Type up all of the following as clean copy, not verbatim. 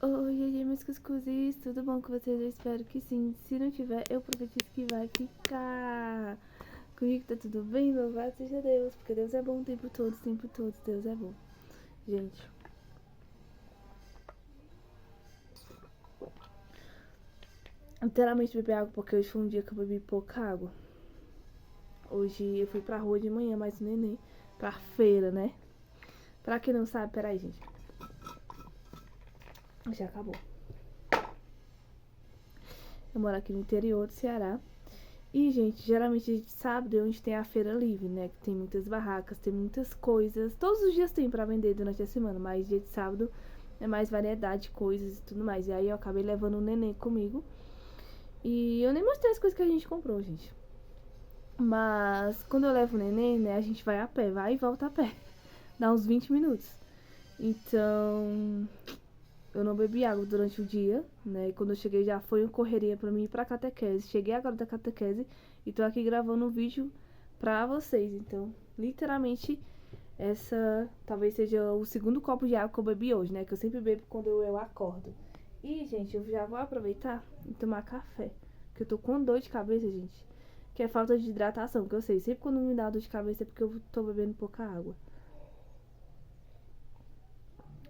Oi, meus cuscuzes, tudo bom com vocês? Eu espero que sim. Se não tiver, eu profetizo que vai ficar. Comigo tá tudo bem, louvado seja Deus, porque Deus é bom o tempo todo, Deus é bom. Gente, literalmente beber água, porque hoje foi um dia que eu bebi pouca água. Hoje eu fui pra rua de manhã, mais o neném, pra feira, né? Pra quem não sabe, peraí, gente. Já acabou. Eu moro aqui no interior do Ceará. E, gente, geralmente de sábado é onde tem a feira livre, né? Que tem muitas barracas, tem muitas coisas. Todos os dias tem pra vender durante a semana, mas dia de sábado é mais variedade de coisas e tudo mais. E aí eu acabei levando o neném comigo. E eu nem mostrei as coisas que a gente comprou, gente. Mas quando eu levo o neném, né, a gente vai a pé, vai e volta a pé. Dá uns 20 minutos. Então, eu não bebi água durante o dia, né? E quando eu cheguei já foi uma correria pra mim ir pra catequese. Cheguei agora da catequese e tô aqui gravando um vídeo pra vocês. Então, literalmente, essa talvez seja o segundo copo de água que eu bebi hoje, né? Que eu sempre bebo quando eu acordo. E, gente, eu já vou aproveitar e tomar café. Porque eu tô com dor de cabeça, gente. Que é falta de hidratação, que eu sei. Sempre quando me dá dor de cabeça é porque eu tô bebendo pouca água.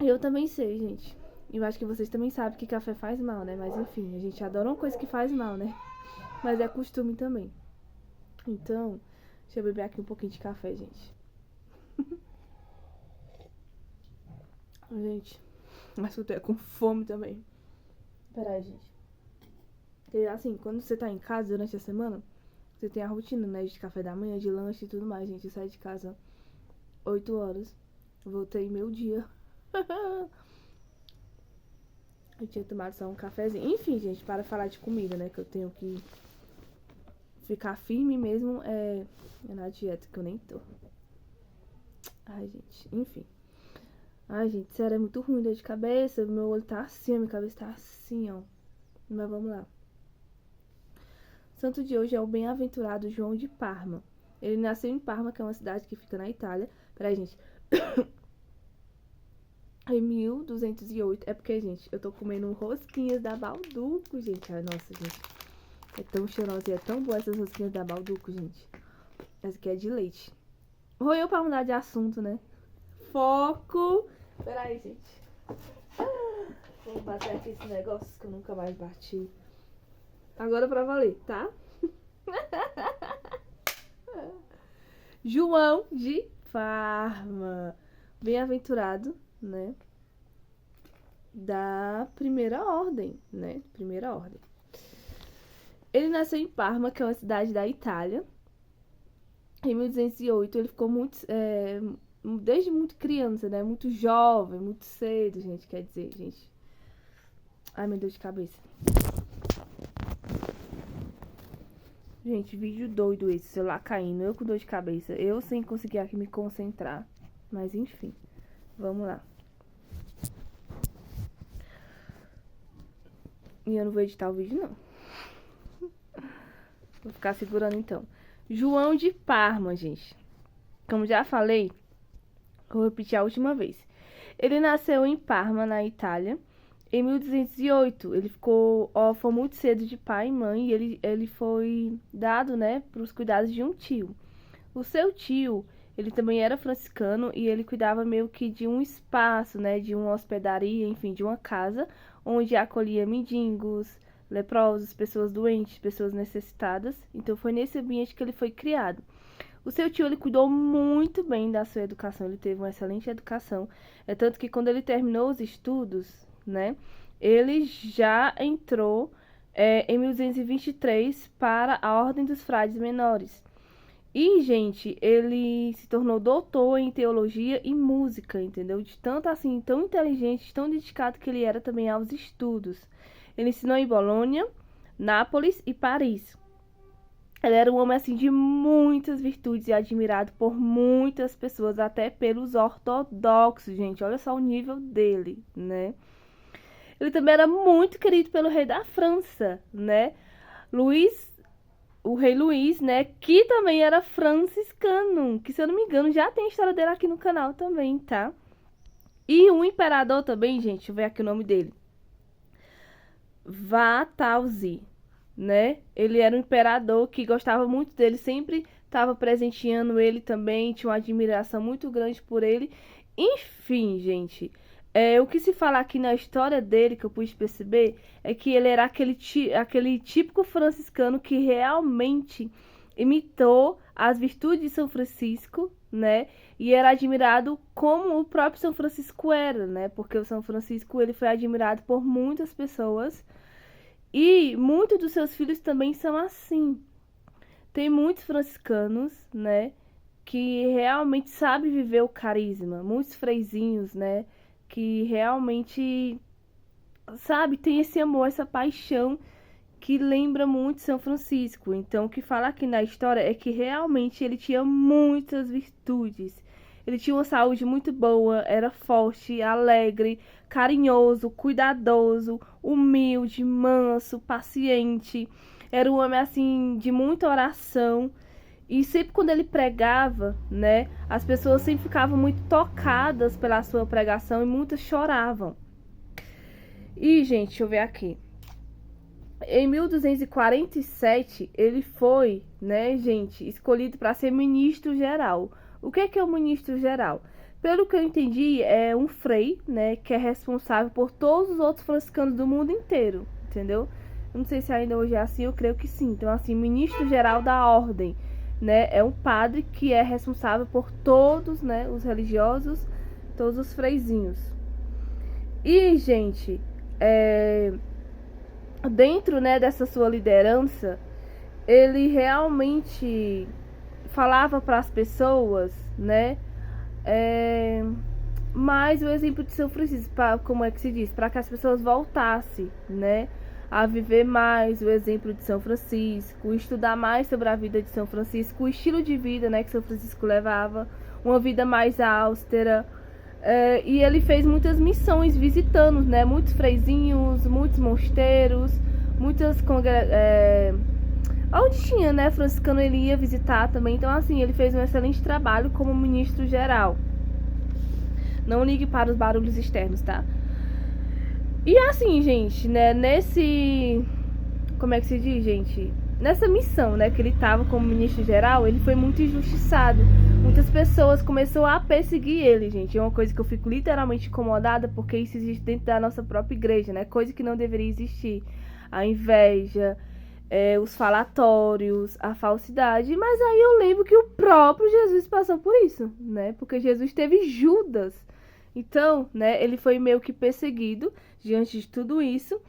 Eu também sei, gente. Eu acho que vocês também sabem que café faz mal, né? Mas enfim, a gente adora uma coisa que faz mal, né? Mas é costume também. Então, deixa eu beber aqui um pouquinho de café, gente. Gente, mas eu tô com fome também. Peraí, gente. Porque assim, quando você tá em casa durante a semana, você tem a rotina, né? De café da manhã, de lanche e tudo mais, gente. Eu saí de casa 8 horas. Voltei meio dia. Eu tinha tomado só um cafezinho. Enfim, gente, para falar de comida, né? Que eu tenho que ficar firme mesmo é na dieta, que eu nem tô. Ai, gente, enfim. Ai, gente, sério, é muito ruim, dor de cabeça. Meu olho tá assim, minha cabeça tá assim, ó. Mas vamos lá. O santo de hoje é o bem-aventurado João de Parma. Ele nasceu em Parma, que é uma cidade que fica na Itália. Peraí, gente. Em 1208. É porque, gente, eu tô comendo rosquinhas da Balduco, gente. Ai, nossa, gente. É tão cheirosa e é tão boa essas rosquinhas da Balduco, gente. Essa aqui é de leite. Roeu pra mudar de assunto, né? Foco. Peraí, gente. Vamos bater aqui esse negócio que eu nunca mais bati. Agora pra valer, tá? João de Parma. Bem-aventurado, né? Da primeira ordem, né? Primeira ordem. Ele nasceu em Parma, que é uma cidade da Itália. Em 1208, ele ficou muito. Desde muito criança, né? Muito jovem, muito cedo, gente. Quer dizer, gente. Ai, meu Deus de cabeça. Gente, vídeo doido esse. Celular caindo. Eu com dor de cabeça. Eu sem conseguir aqui me concentrar. Mas enfim. Vamos lá. E eu não vou editar o vídeo, não. Vou ficar segurando então. João de Parma, gente. Como já falei, vou repetir a última vez. Ele nasceu em Parma, na Itália, em 1208. Ele ficou órfão muito cedo de pai e mãe e ele foi dado, né, para os cuidados de um tio. O seu tio, ele também era franciscano e ele cuidava meio que de um espaço, né, de uma hospedaria, enfim, de uma casa, onde acolhia mendigos, leprosos, pessoas doentes, pessoas necessitadas. Então foi nesse ambiente que ele foi criado. O seu tio, ele cuidou muito bem da sua educação, ele teve uma excelente educação. É tanto que quando ele terminou os estudos, né, ele já entrou em 1223 para a Ordem dos Frades Menores. E, gente, ele se tornou doutor em teologia e música, entendeu? De tanto assim, tão inteligente, tão dedicado que ele era também aos estudos. Ele ensinou em Bolonha, Nápoles e Paris. Ele era um homem assim de muitas virtudes e admirado por muitas pessoas, até pelos ortodoxos, gente. Olha só o nível dele, né? Ele também era muito querido pelo rei da França, né? O rei Luís, né? Que também era franciscano. Que, se eu não me engano, já tem a história dele aqui no canal também, tá? E o imperador também, gente, deixa eu ver aqui o nome dele. Vatauzi, né? Ele era um imperador que gostava muito dele, sempre estava presenteando ele também, tinha uma admiração muito grande por ele. Enfim, gente, o que se fala aqui na história dele, que eu pude perceber, é que ele era aquele típico franciscano que realmente imitou as virtudes de São Francisco, né? E era admirado como o próprio São Francisco era, né? Porque o São Francisco ele foi admirado por muitas pessoas e muitos dos seus filhos também são assim. Tem muitos franciscanos, né, que realmente sabem viver o carisma, muitos freizinhos, né, que realmente sabe, tem esse amor, essa paixão que lembra muito São Francisco. Então, o que fala aqui na história é que realmente ele tinha muitas virtudes. Ele tinha uma saúde muito boa, era forte, alegre, carinhoso, cuidadoso, humilde, manso, paciente. Era um homem assim de muita oração. E sempre quando ele pregava, né, as pessoas sempre ficavam muito tocadas pela sua pregação e muitas choravam. E, gente, deixa eu ver aqui. Em 1247, ele foi, né, gente, escolhido para ser ministro-geral. O que é o ministro-geral? Pelo que eu entendi, é um frei, né, que é responsável por todos os outros franciscanos do mundo inteiro, entendeu? Eu não sei se ainda hoje é assim, eu creio que sim. Então, assim, ministro-geral da ordem, né, é um padre que é responsável por todos, né, os religiosos, todos os freizinhos. E, gente, dentro, né, dessa sua liderança, ele realmente falava para as pessoas, né, mais o exemplo de São Francisco, como é que se diz, para que as pessoas voltassem, né, a viver mais o exemplo de São Francisco, estudar mais sobre a vida de São Francisco, o estilo de vida, né, que São Francisco levava, uma vida mais austera. E ele fez muitas missões visitando, né, muitos freizinhos, muitos mosteiros, muitas onde tinha, né, franciscano, ele ia visitar também. Então, assim, ele fez um excelente trabalho como ministro geral. Não ligue para os barulhos externos, tá? E assim, gente, né, como é que se diz, gente? Nessa missão, né, que ele estava como ministro geral, ele foi muito injustiçado. Muitas pessoas começaram a perseguir ele, gente. É uma coisa que eu fico literalmente incomodada, porque isso existe dentro da nossa própria igreja, né? Coisa que não deveria existir. A inveja, os falatórios, a falsidade. Mas aí eu lembro que o próprio Jesus passou por isso, né? Porque Jesus teve Judas. Então, né, ele foi meio que perseguido diante de tudo isso.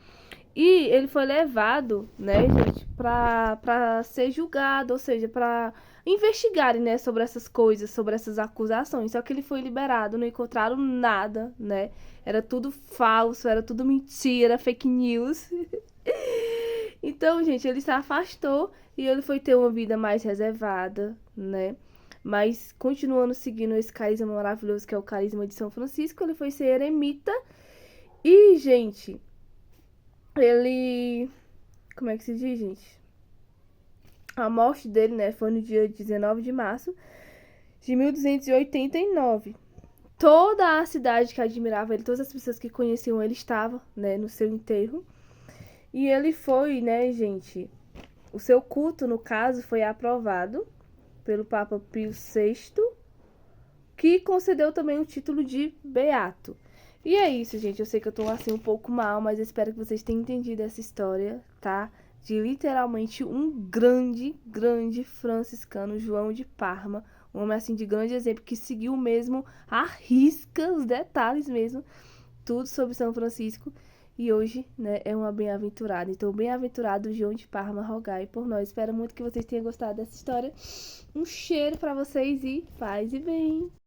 E ele foi levado, né, gente, pra ser julgado, ou seja, pra investigarem, né, sobre essas coisas, sobre essas acusações. Só que ele foi liberado, não encontraram nada, né? Era tudo falso, era tudo mentira, fake news. Então, gente, ele se afastou e ele foi ter uma vida mais reservada, né? Mas continuando seguindo esse carisma maravilhoso que é o carisma de São Francisco, ele foi ser eremita. E, gente, ele... Como é que se diz, gente? A morte dele, né, foi no dia 19 de março de 1289. Toda a cidade que admirava ele, todas as pessoas que conheciam ele estavam, né, no seu enterro. E ele foi, né, gente, o seu culto, no caso, foi aprovado pelo Papa Pio VI, que concedeu também o título de beato. E é isso, gente. Eu sei que eu tô assim um pouco mal, mas eu espero que vocês tenham entendido essa história, tá? De literalmente um grande, grande franciscano, João de Parma. Um homem assim de grande exemplo, que seguiu mesmo à risca, os detalhes mesmo, tudo sobre São Francisco. E hoje, né, é uma bem-aventurada. Então, bem-aventurado João de Parma, rogai por nós. Espero muito que vocês tenham gostado dessa história. Um cheiro pra vocês e paz e bem.